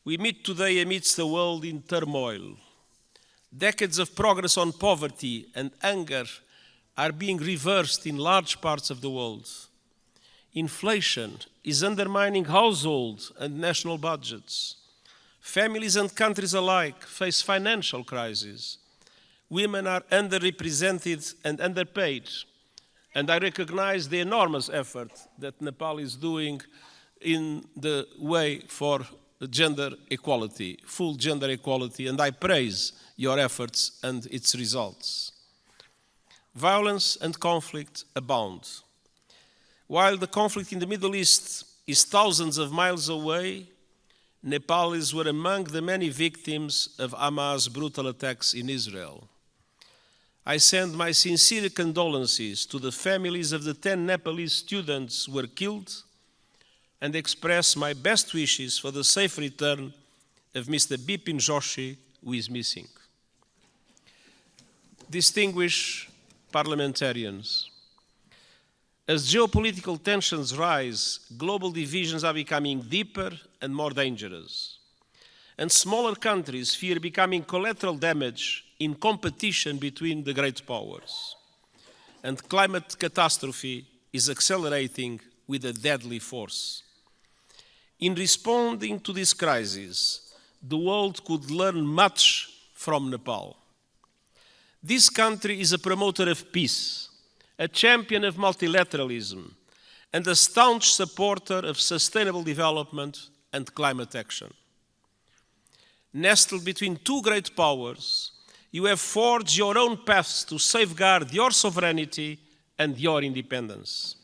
We meet today amidst a world in turmoil. Decades of progress on poverty and hunger are being reversed in large parts of the world. Inflation is undermining household and national budgets. Families and countries alike face financial crises. Women are underrepresented and underpaid. And I recognize the enormous effort that Nepal is doing in the way for gender equality, full gender equality, and I praise your efforts and its results. Violence and conflict abound. While the conflict in the Middle East is thousands of miles away, Nepalis were among the many victims of Hamas' brutal attacks in Israel. I send my sincere condolences to the families of the 10 Nepalese students who were killed and express my best wishes for the safe return of Mr. Bipin Joshi, who is missing. Distinguished parliamentarians, as geopolitical tensions rise, global divisions are becoming deeper and more dangerous. And smaller countries fear becoming collateral damage in competition between the great powers. And climate catastrophe is accelerating with a deadly force. In responding to this crisis, the world could learn much from Nepal. This country is a promoter of peace, a champion of multilateralism, and a staunch supporter of sustainable development and climate action. Nestled between two great powers, you have forged your own paths to safeguard your sovereignty and your independence.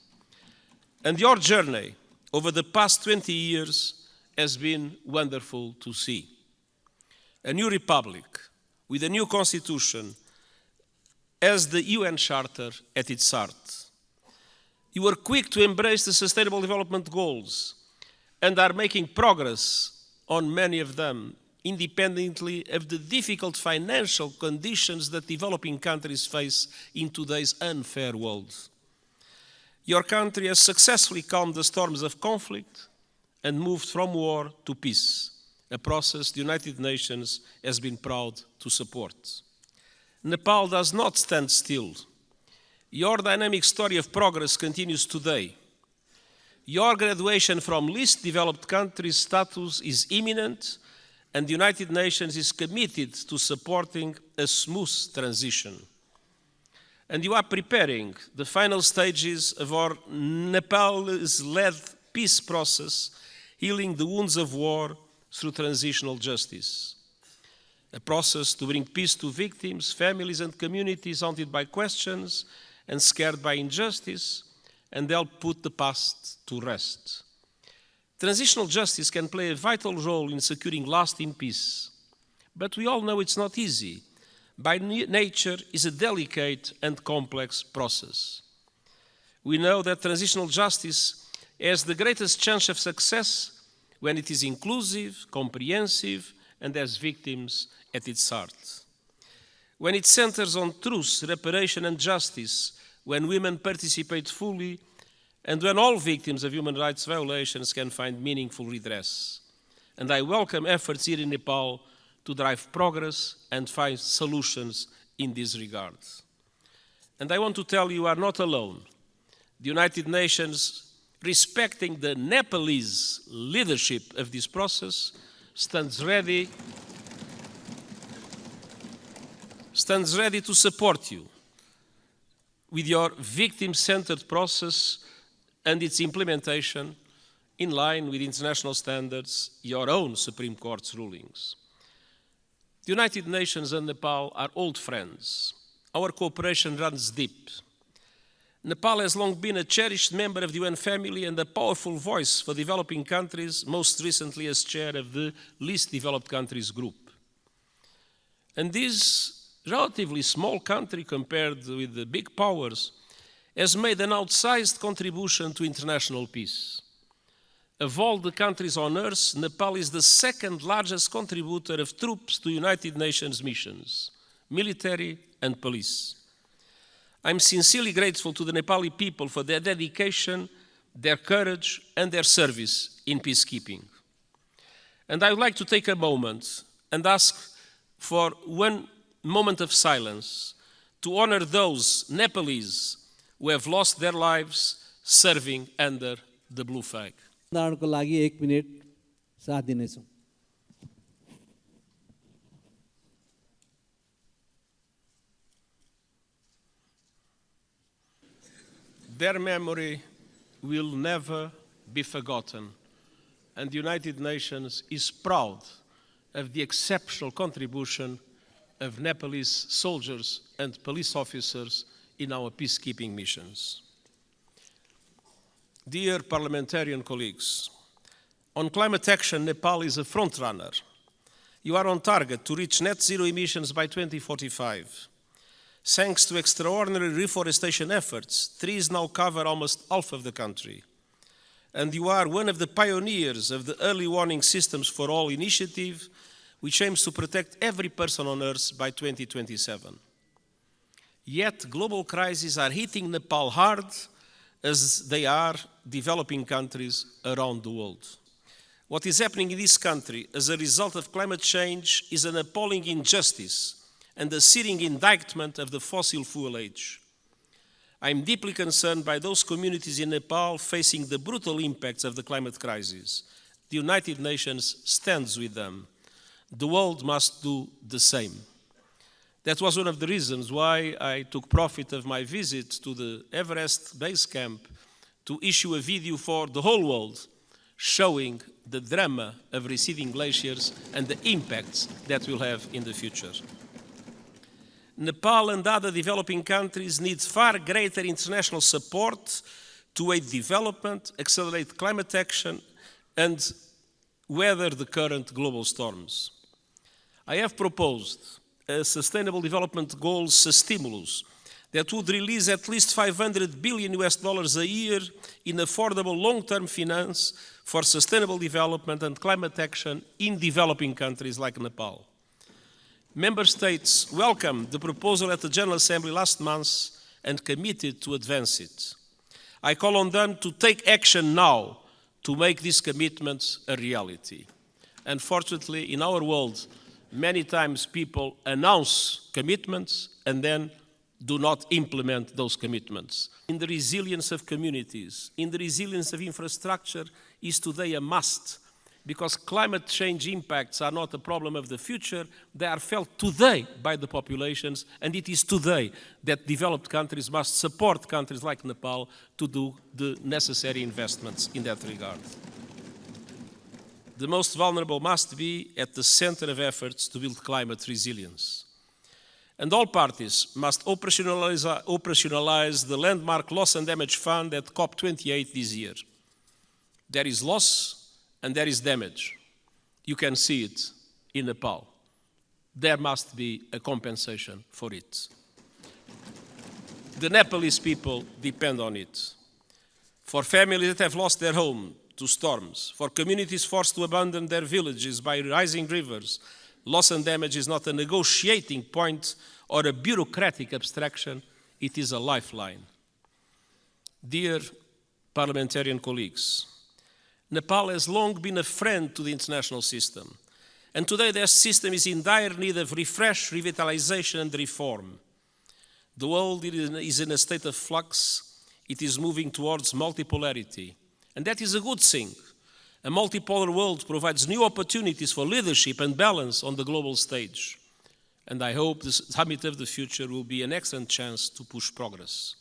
And your journey over the past 20 years has been wonderful to see. A new republic with a new constitution has the UN Charter at its heart. You were quick to embrace the Sustainable Development Goals and are making progress on many of them, independently of the difficult financial conditions that developing countries face in today's unfair world. Your country has successfully calmed the storms of conflict and moved from war to peace, a process the United Nations has been proud to support. Nepal does not stand still. Your dynamic story of progress continues today. Your graduation from least developed country status is imminent, and the United Nations is committed to supporting a smooth transition. And you are preparing the final stages of our Nepalese-led peace process, healing the wounds of war through transitional justice. A process to bring peace to victims, families and communities haunted by questions and scared by injustice, and help put the past to rest. Transitional justice can play a vital role in securing lasting peace, but we all know it's not easy. By nature, it's a delicate and complex process. We know that transitional justice has the greatest chance of success when it is inclusive, comprehensive, and has victims at its heart. When it centers on truth, reparation, and justice, when women participate fully, and when all victims of human rights violations can find meaningful redress. And I welcome efforts here in Nepal to drive progress and find solutions in this regard. And I want to tell you are not alone. The United Nations, respecting the Nepalese leadership of this process, stands ready to support you with your victim-centered process and its implementation in line with international standards, your own Supreme Court's rulings. The United Nations and Nepal are old friends. Our cooperation runs deep. Nepal has long been a cherished member of the UN family and a powerful voice for developing countries, most recently as chair of the Least Developed Countries Group. And this relatively small country compared with the big powers has made an outsized contribution to international peace. Of all the countries on earth, Nepal is the second largest contributor of troops to United Nations missions, military and police. I'm sincerely grateful to the Nepali people for their dedication, their courage, and their service in peacekeeping. And I would like to take a moment and ask for one moment of silence to honor those Nepalese who have lost their lives serving under the blue flag. उदाहरणको लागि 1 minute साथ दिनेछौँ। Their memory will never be forgotten, and the United Nations is proud of the exceptional contribution of Nepalese soldiers and police officers in our peacekeeping missions. Dear parliamentarian colleagues, on climate action, Nepal is a frontrunner. You are on target to reach net zero emissions by 2045. Thanks to extraordinary reforestation efforts, trees now cover almost half of the country. And you are one of the pioneers of the Early Warning Systems for All initiative, which aims to protect every person on Earth by 2027. Yet global crises are hitting Nepal hard, as they are developing countries around the world. What is happening in this country as a result of climate change is an appalling injustice and a searing indictment of the fossil fuel age. I am deeply concerned by those communities in Nepal facing the brutal impacts of the climate crisis. The United Nations stands with them. The world must do the same. That was one of the reasons why I took profit of my visit to the Everest base camp to issue a video for the whole world showing the drama of receding glaciers and the impacts that we'll have in the future. Nepal and other developing countries need far greater international support to aid development, accelerate climate action, and weather the current global storms. I have proposed a Sustainable Development Goals stimulus that would release at least $500 billion a year in affordable long-term finance for sustainable development and climate action in developing countries like Nepal. Member States welcomed the proposal at the General Assembly last month and committed to advance it. I call on them to take action now to make these commitments a reality. Unfortunately, in our world, many times people announce commitments and then do not implement those commitments. In the resilience of communities, in the resilience of infrastructure is today a must, because climate change impacts are not a problem of the future, they are felt today by the populations, and it is today that developed countries must support countries like Nepal to do the necessary investments in that regard. The most vulnerable must be at the center of efforts to build climate resilience. And all parties must operationalize the landmark loss and damage fund at COP28 this year. There is loss and there is damage. You can see it in Nepal. There must be a compensation for it. The Nepalese people depend on it. For families that have lost their home to storms, for communities forced to abandon their villages by rising rivers, loss and damage is not a negotiating point or a bureaucratic abstraction, it is a lifeline. Dear parliamentarian colleagues, Nepal has long been a friend to the international system, and today their system is in dire need of refresh, revitalization and reform. The world is in a state of flux. It is moving towards multipolarity, and that is a good thing. A multipolar world provides new opportunities for leadership and balance on the global stage, and I hope the Summit of the Future will be an excellent chance to push progress.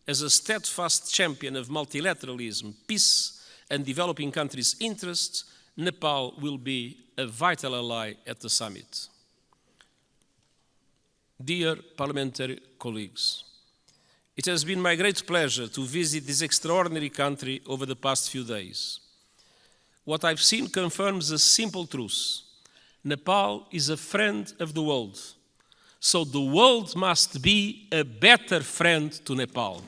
As a steadfast champion of multilateralism, peace, and developing countries' interests, Nepal will be a vital ally at the summit. Dear parliamentary colleagues, it has been my great pleasure to visit this extraordinary country over the past few days. What I've seen confirms a simple truth. Nepal is a friend of the world, so the world must be a better friend to Nepal.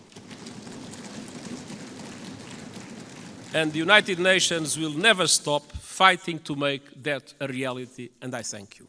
And the United Nations will never stop fighting to make that a reality, and I thank you.